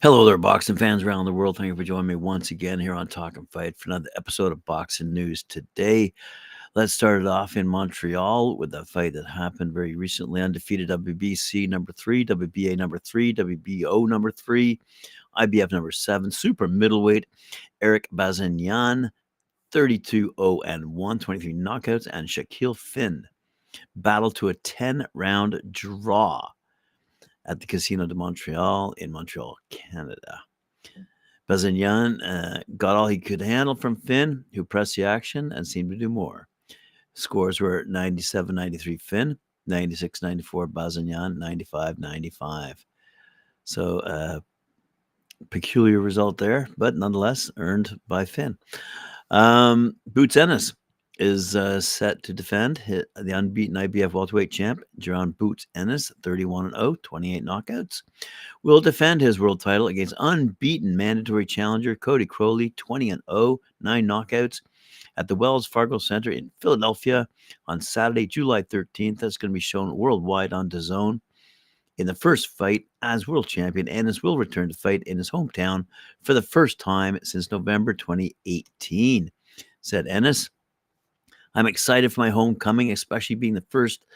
Hello there, boxing fans around the world. Thank you for joining me once again here on Talk and Fight for another episode of Boxing News Today. Let's start it off in Montreal with a fight that happened very recently. Undefeated WBC number 3, WBA number 3, WBO number 3, IBF number 7, super middleweight Eric Bazinyan, 32-0-1, 23 knockouts, and Shaquille Finn battled to a 10-round draw at the Casino de Montreal in Montreal, Canada. Bazinyan got all he could handle from Finn, who pressed the action and seemed to do more. Scores were 97-93 Finn, 96-94 Bazinyan, 95-95. So, peculiar result there, but nonetheless earned by Finn. Boots Ennis is set to defend the unbeaten IBF welterweight champ, Jerron Boots Ennis, 31-0, 28 knockouts. Will defend his world title against unbeaten mandatory challenger Cody Crowley, 20-0, 9 knockouts, at the Wells Fargo Center in Philadelphia on Saturday, July 13th. That's going to be shown worldwide on DAZN. In the first fight as world champion, Ennis will return to fight in his hometown for the first time since November 2018, said Ennis. I'm excited for my homecoming, especially being the first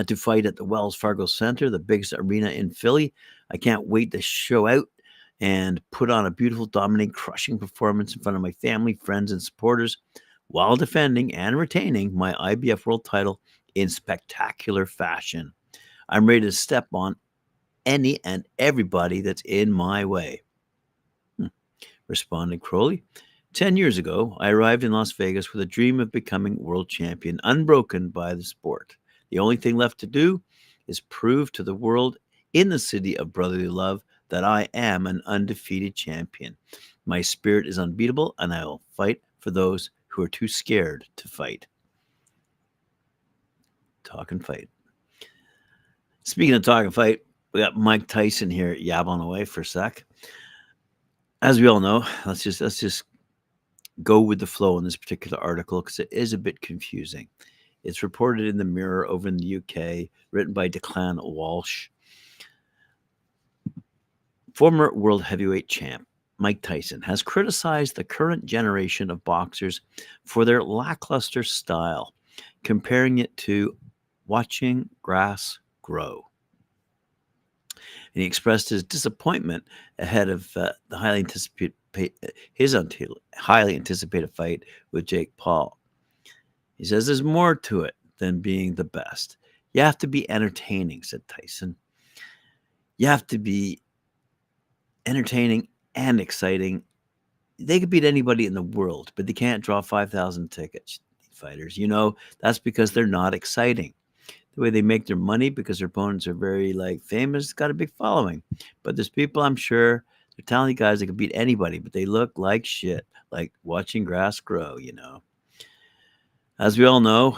to fight at the Wells Fargo Center, the biggest arena in Philly. I can't wait to show out and put on a beautiful, dominating, crushing performance in front of my family, friends, and supporters while defending and retaining my IBF world title in spectacular fashion. I'm ready to step on any and everybody that's in my way, responded Crowley. 10 years ago, I arrived in Las Vegas with a dream of becoming world champion, unbroken by the sport. The only thing left to do is prove to the world in the city of brotherly love that I am an undefeated champion. My spirit is unbeatable, and I will fight for those who are too scared to fight. Talk and fight. Speaking of talk and fight, we got Mike Tyson here yabbling away for a sec. As we all know, let's just go with the flow in this particular article because it is a bit confusing. It's reported in the Mirror over in the UK, written by Declan Walsh. Former world heavyweight champ Mike Tyson has criticized the current generation of boxers for their lackluster style, comparing it to watching grass grow. And he expressed his disappointment ahead of the highly anticipated fight with Jake Paul. He says there's more to it than being the best. You have to be entertaining, said Tyson. You have to be entertaining and exciting. They could beat anybody in the world, but they can't draw 5,000 tickets, fighters. That's because they're not exciting. The way they make their money, because their opponents are very famous, got a big following. But there's people, I'm sure, they're talented guys that can beat anybody, but they look like shit, like watching grass grow, As we all know,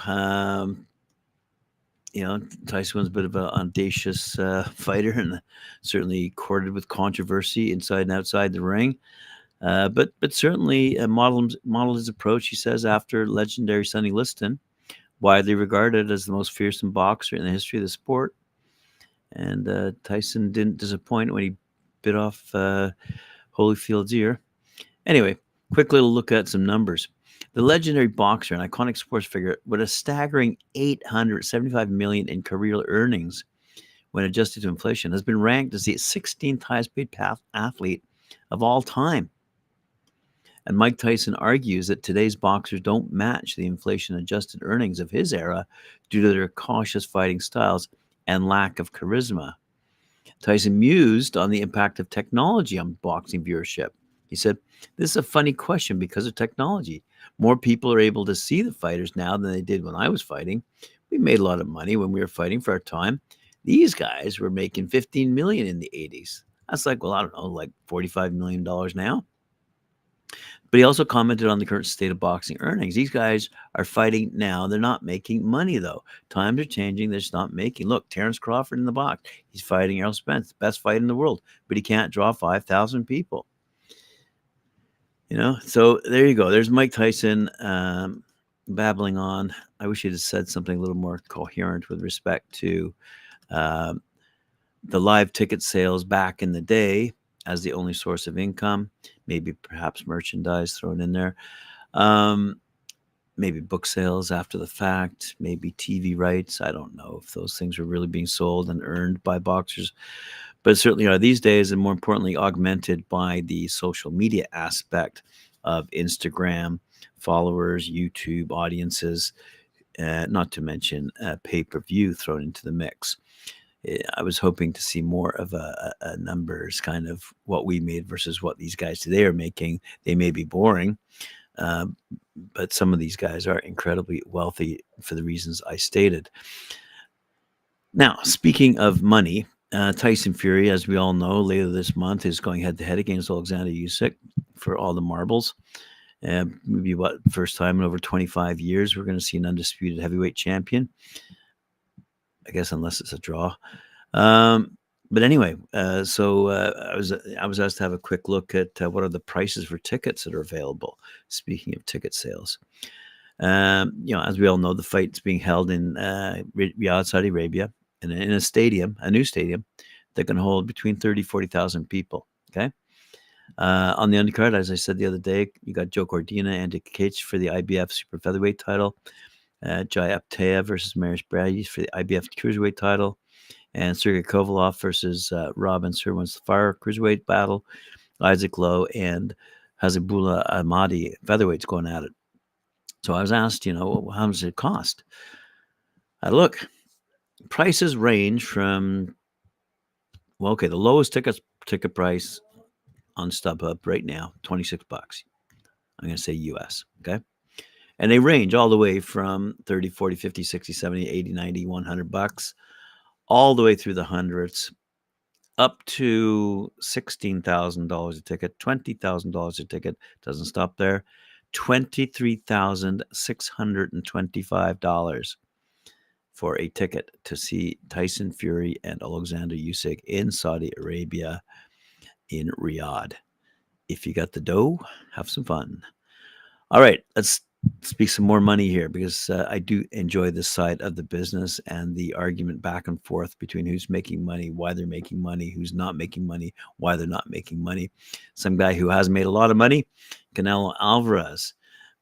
Tyson was a bit of an audacious fighter and certainly courted with controversy inside and outside the ring. But certainly modeled his approach, he says, after legendary Sonny Liston, widely regarded as the most fearsome boxer in the history of the sport. And Tyson didn't disappoint when he bit off Holyfield's ear. Anyway, quick little look at some numbers. The legendary boxer and iconic sports figure with a staggering $875 million in career earnings when adjusted to inflation has been ranked as the 16th highest paid athlete of all time. And Mike Tyson argues that today's boxers don't match the inflation-adjusted earnings of his era due to their cautious fighting styles and lack of charisma. Tyson mused on the impact of technology on boxing viewership. He said, "This is a funny question because of technology. More people are able to see the fighters now than they did when I was fighting. We made a lot of money when we were fighting for our time. These guys were making $15 million in the 80s. That's like $45 million now." But he also commented on the current state of boxing earnings. These guys are fighting now. They're not making money, though. Times are changing. They're just not making. Look, Terrence Crawford in the box. He's fighting Errol Spence, best fight in the world. But he can't draw 5,000 people. So there you go. There's Mike Tyson babbling on. I wish he'd have said something a little more coherent with respect to the live ticket sales back in the day as the only source of income, maybe perhaps merchandise thrown in there, um, maybe book sales after the fact, maybe TV rights. I don't know if those things were really being sold and earned by boxers, but certainly are these days, and more importantly, augmented by the social media aspect of Instagram followers, YouTube audiences, not to mention pay-per-view thrown into the mix. I was hoping to see more of a numbers kind of what we made versus what these guys today are making. They may be boring, uh, but some of these guys are incredibly wealthy for the reasons I stated. Now, speaking of money, Tyson Fury, as we all know, later this month is going head-to-head against Alexander Usyk for all the marbles. Maybe first time in over 25 years we're going to see an undisputed heavyweight champion. I guess unless it's a draw. But anyway, so I was asked to have a quick look at what are the prices for tickets that are available. Speaking of ticket sales, as we all know, the fight's being held in Riyadh, Saudi Arabia, in a stadium, a new stadium that can hold between 30,000-40,000 people. Okay. On the undercard, as I said the other day, you got Joe Cordina and Dick Cage for the IBF Super Featherweight title, Jai Aptea versus Marius Brady for the IBF Cruiserweight title, and Sergey Kovalov versus Robin Serwin's Fire Cruiserweight battle, Isaac Lowe and Hazibullah Ahmadi featherweights going at it. So I was asked, how does it cost? Look, prices range from, the lowest ticket price on StubHub right now, $26. I'm going to say US, okay? And they range all the way from 30, 40, 50, 60, 70, 80, 90, $100, all the way through the hundreds, up to $16,000 a ticket, $20,000 a ticket. Doesn't stop there. $23,625 for a ticket to see Tyson Fury and Alexander Usyk in Saudi Arabia, in Riyadh. If you got the dough, have some fun. All right, let's speak some more money here, because I do enjoy this side of the business and the argument back and forth between who's making money, why they're making money, who's not making money, why they're not making money. Some guy who has made a lot of money, Canelo Alvarez.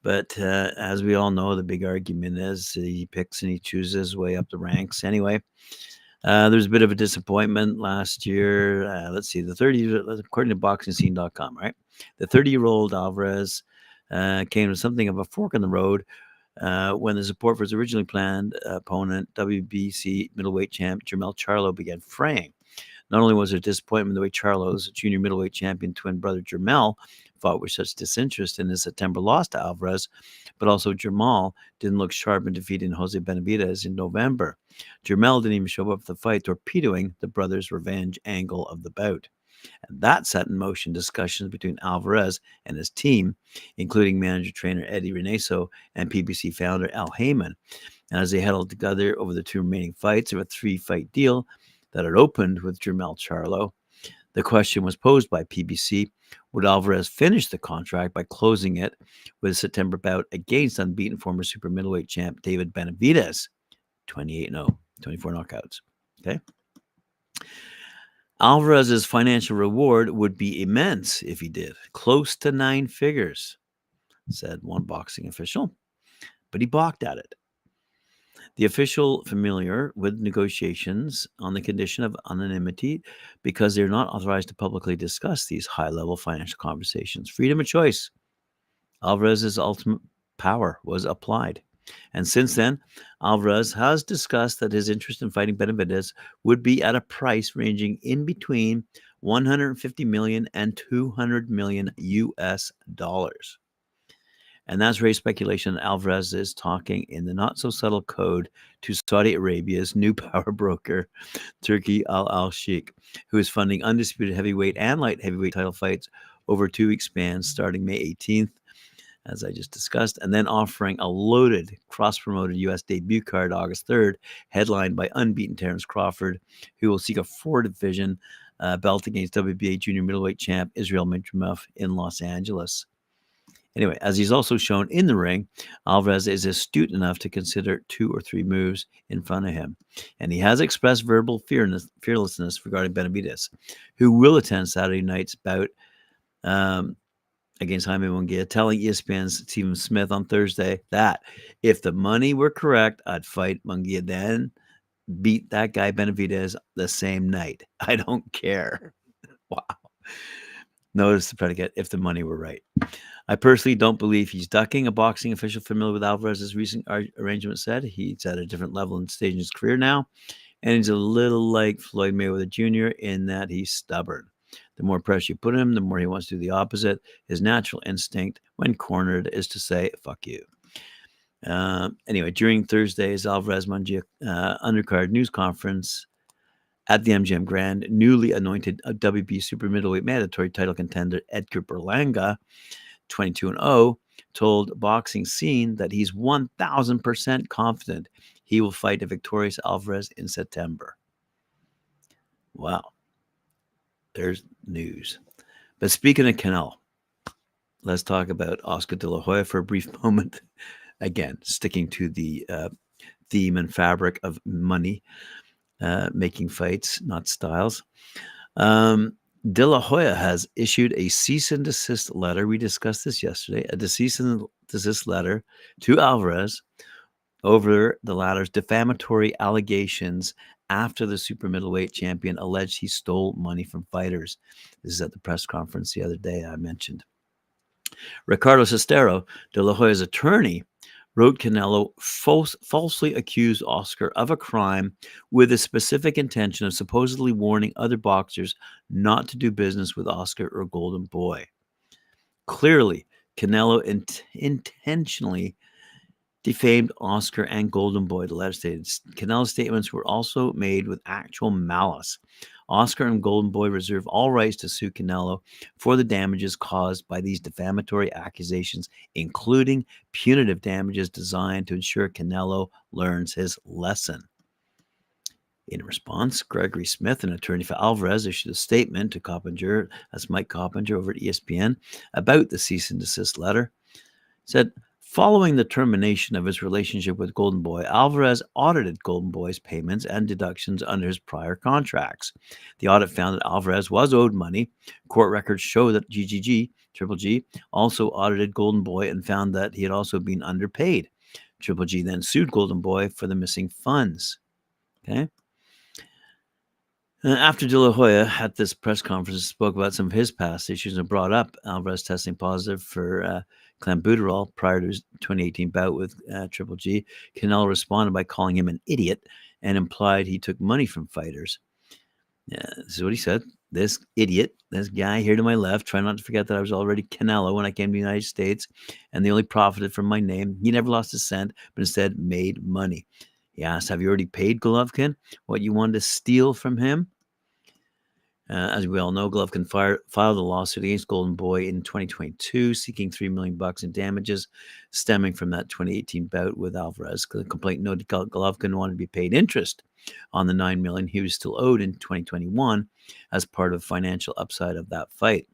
But as we all know, the big argument is he picks and he chooses way up the ranks. Anyway, there's a bit of a disappointment last year. Let's see, according to BoxingScene.com, right? The 30-year-old Alvarez came to something of a fork in the road when the support for his originally planned opponent, WBC middleweight champ Jermell Charlo, began fraying. Not only was there disappointment the way Charlo's junior middleweight champion twin brother Jermell fought with such disinterest in his September loss to Alvarez, but also Jermell didn't look sharp in defeating Jose Benavidez in November. Jermell didn't even show up for the fight, torpedoing the brothers' revenge angle of the bout. And that set in motion discussions between Alvarez and his team, including manager-trainer Eddie Reynoso and PBC founder Al Heyman. And as they huddled together over the two remaining fights of a 3-fight deal that had opened with Jermell Charlo, the question was posed by PBC, would Alvarez finish the contract by closing it with a September bout against unbeaten former super middleweight champ David Benavidez, 28-0, 24 knockouts. Okay. Alvarez's financial reward would be immense if he did, close to 9 figures, said one boxing official, but he balked at it. The official familiar with negotiations on the condition of anonymity because they're not authorized to publicly discuss these high-level financial conversations. Freedom of choice. Alvarez's ultimate power was applied. And since then, Alvarez has discussed that his interest in fighting Benavidez would be at a price ranging in between $150 million and $200 million US dollars. And that's raised speculation that Alvarez is talking in the not-so-subtle code to Saudi Arabia's new power broker, Turki Al-Sheikh, who is funding undisputed heavyweight and light heavyweight title fights over 2-week spans starting May 18th, as I just discussed, and then offering a loaded cross-promoted U.S. debut card August 3rd, headlined by unbeaten Terence Crawford, who will seek a 4-division belt against WBA junior middleweight champ Israel Madrimov in Los Angeles. Anyway, as he's also shown in the ring, Alvarez is astute enough to consider 2 or 3 moves in front of him. And he has expressed verbal fearlessness regarding Benavidez, who will attend Saturday night's bout against Jaime Munguia, telling ESPN's Stephen Smith on Thursday that if the money were correct, I'd fight Munguia then, beat that guy Benavidez the same night. I don't care. Wow. Notice the predicate, if the money were right. I personally don't believe he's ducking. A boxing official familiar with Alvarez's recent arrangement said he's at a different level and stage in his career now, and he's a little like Floyd Mayweather Jr. in that he's stubborn. The more pressure you put on him, the more he wants to do the opposite. His natural instinct, when cornered, is to say, fuck you. Anyway, during Thursday's Alvarez-Munguia undercard news conference at the MGM Grand, newly anointed WB super middleweight mandatory title contender Edgar Berlanga, 22-0, told Boxing Scene that he's 1,000% confident he will fight a victorious Alvarez in September. Wow. There's news. But speaking of Canelo, let's talk about Oscar De La Hoya for a brief moment. Again, sticking to the theme and fabric of money, making fights, not styles. De La Hoya has issued a cease and desist letter. We discussed this yesterday. A cease and desist letter to Alvarez over the latter's defamatory allegations after the super middleweight champion alleged he stole money from fighters. This is at the press conference the other day I mentioned. Ricardo Sestero, De La Hoya's attorney, wrote Canelo falsely accused Oscar of a crime with a specific intention of supposedly warning other boxers not to do business with Oscar or Golden Boy. Clearly, Canelo intentionally defamed Oscar and Golden Boy, the letter stated. Canelo's statements were also made with actual malice. Oscar and Golden Boy reserve all rights to sue Canelo for the damages caused by these defamatory accusations, including punitive damages designed to ensure Canelo learns his lesson. In response, Gregory Smith, an attorney for Alvarez, issued a statement to Coppinger, that's Mike Coppinger over at ESPN, about the cease and desist letter. Said, following the termination of his relationship with Golden Boy, Alvarez audited Golden Boy's payments and deductions under his prior contracts. The audit found that Alvarez was owed money. Court records show that Triple G, also audited Golden Boy and found that he had also been underpaid. Triple G then sued Golden Boy for the missing funds. Okay. After De La Hoya at this press conference spoke about some of his past issues and brought up Alvarez testing positive for clenbuterol prior to his 2018 bout with Triple G, Canelo responded by calling him an idiot and implied he took money from fighters. This is what he said. This idiot, this guy here to my left, try not to forget that I was already Canelo when I came to the United States, and they only profited from my name. He never lost a cent, but instead made money. He asked, have you already paid Golovkin what you wanted to steal from him? As we all know, Golovkin filed a lawsuit against Golden Boy in 2022, seeking $3 million in damages stemming from that 2018 bout with Alvarez. The complaint noted Golovkin wanted to be paid interest on the $9 million he was still owed in 2021 as part of financial upside of that fight.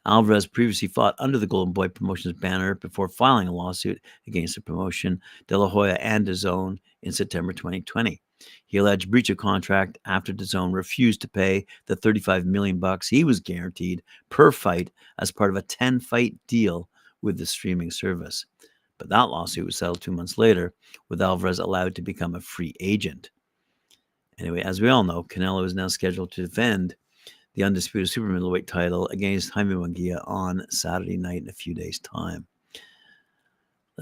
Alvarez previously fought under the Golden Boy Promotions banner before filing a lawsuit against the promotion, De La Hoya and DAZN, in September 2020. He alleged breach of contract after DAZN refused to pay the $35 million he was guaranteed per fight as part of a 10-fight deal with the streaming service. But that lawsuit was settled 2 months later, with Alvarez allowed to become a free agent. Anyway, as we all know, Canelo is now scheduled to defend the undisputed super middleweight title against Jaime Munguia on Saturday night in a few days' time.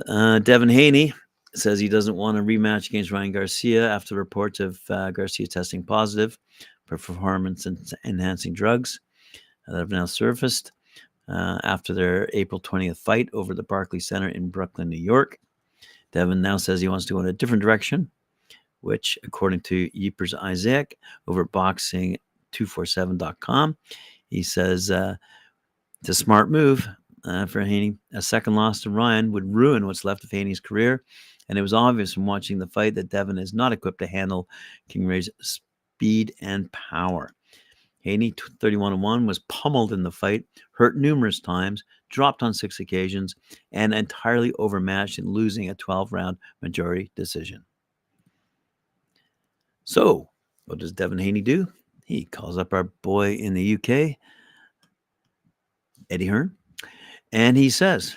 Devin Haney says he doesn't want a rematch against Ryan Garcia after reports of Garcia testing positive for performance-enhancing drugs that have now surfaced after their April 20th fight over the Barclays Center in Brooklyn, New York. Devin now says he wants to go in a different direction, which, according to Ypres Isaac over at boxing247.com, he says it's a smart move for Haney. A second loss to Ryan would ruin what's left of Haney's career, and it was obvious from watching the fight that Devin is not equipped to handle King Ray's speed and power. Haney, 31-1, was pummeled in the fight, hurt numerous times, dropped on 6 occasions, and entirely overmatched in losing a 12-round majority decision. So, what does Devin Haney do? He calls up our boy in the UK, Eddie Hearn, and he says,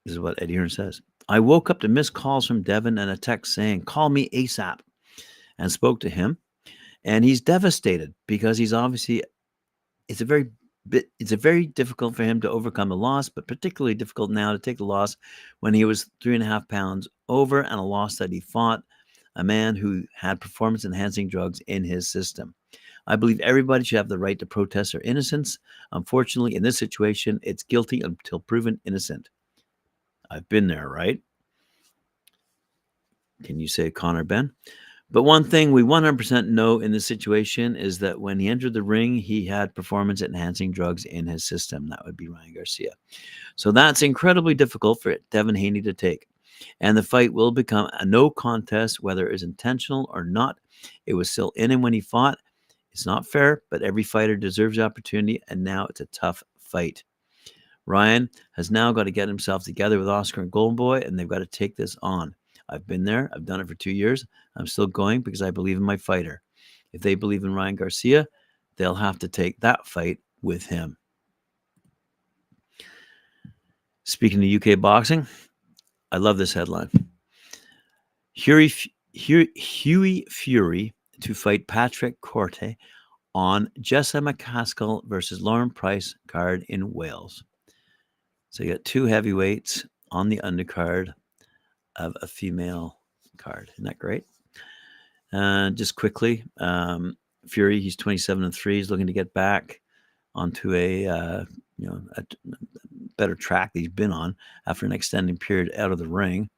this is what Eddie Hearn says: I woke up to missed calls from Devin and a text saying, call me ASAP, and spoke to him. And he's devastated because he's obviously, it's a very difficult for him to overcome the loss, but particularly difficult now to take the loss when he was 3.5 pounds over, and a loss that he fought a man who had performance-enhancing drugs in his system. I believe everybody should have the right to protest their innocence. Unfortunately, in this situation, it's guilty until proven innocent. I've been there, right? Can you say Connor Ben? But one thing we 100% know in this situation is that when he entered the ring, he had performance-enhancing drugs in his system. That would be Ryan Garcia. So that's incredibly difficult for Devin Haney to take. And the fight will become a no contest, whether it is intentional or not. It was still in him when he fought. It's not fair, but every fighter deserves the opportunity, and now it's a tough fight. Ryan has now got to get himself together with Oscar and Golden Boy, and they've got to take this on. I've been there. I've done it for 2 years. I'm still going because I believe in my fighter. If they believe in Ryan Garcia, they'll have to take that fight with him. Speaking of UK boxing, I love this headline. Huey Fury to fight Patrick Corte on Jessa McCaskill versus Lauren Price card in Wales. So you got 2 heavyweights on the undercard of a female card. Isn't that great? Just quickly, Fury, he's 27-3. He's looking to get back onto a better track that he's been on after an extended period out of the ring.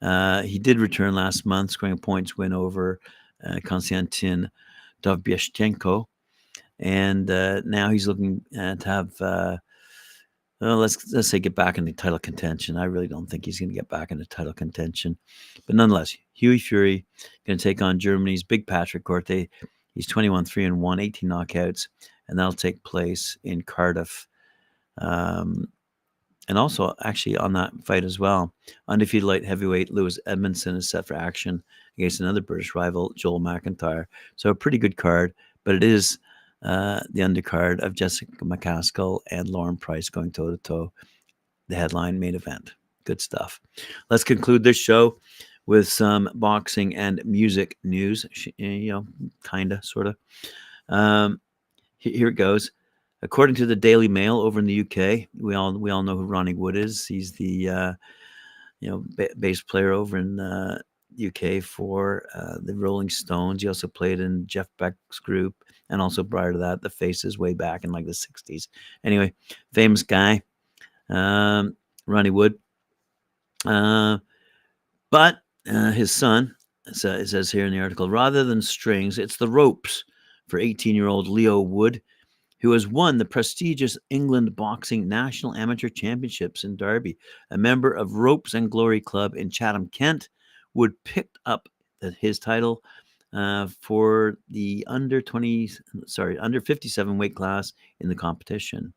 He did return last month, scoring a points win over Konstantin Dovbyashchenko, and now he's looking to have. Let's say get back into title contention. I really don't think he's going to get back into title contention, but nonetheless, Huey Fury going to take on Germany's big Patrick Corte. He's 21-3-1, 18 knockouts, and that'll take place in Cardiff. And also, actually, on that fight as well, undefeated light heavyweight Lewis Edmondson is set for action against another British rival, Joel McIntyre. So a pretty good card, but it is the undercard of Jessica McCaskill and Lauren Price going toe-to-toe, the headline main event. Good stuff. Let's conclude this show with some boxing and music news, kind of, sort of. Here it goes. According to the Daily Mail over in the UK, we all know who Ronnie Wood is. He's the bass player over in UK for the Rolling Stones. He also played in Jeff Beck's group, and also prior to that, the Faces way back in like the 60s. Anyway, famous guy, Ronnie Wood. But his son, it says here in the article, rather than strings, it's the ropes for 18-year-old Leo Wood, who has won the prestigious England Boxing National Amateur Championships in Derby. A member of Ropes and Glory Club in Chatham, Kent, Wood picked up his title for the under 57 weight class in the competition.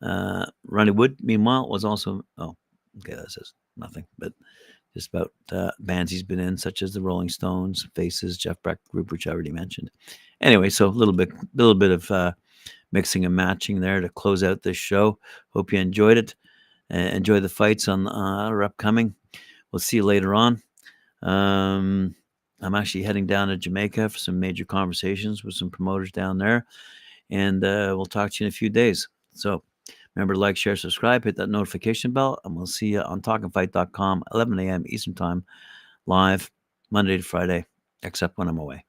Ronnie Wood, meanwhile, was also, that says nothing, but just about bands he's been in, such as the Rolling Stones, Faces, Jeff Beck group, which I already mentioned. Anyway, so a little bit of mixing and matching there to close out this show. Hope you enjoyed it. Enjoy the fights are upcoming. We'll see you later on. I'm actually heading down to Jamaica for some major conversations with some promoters down there, and we'll talk to you in a few days. So remember to like, share, subscribe, hit that notification bell, and we'll see you on talkinfight.com, 11 a.m. Eastern Time, live Monday to Friday, except when I'm away.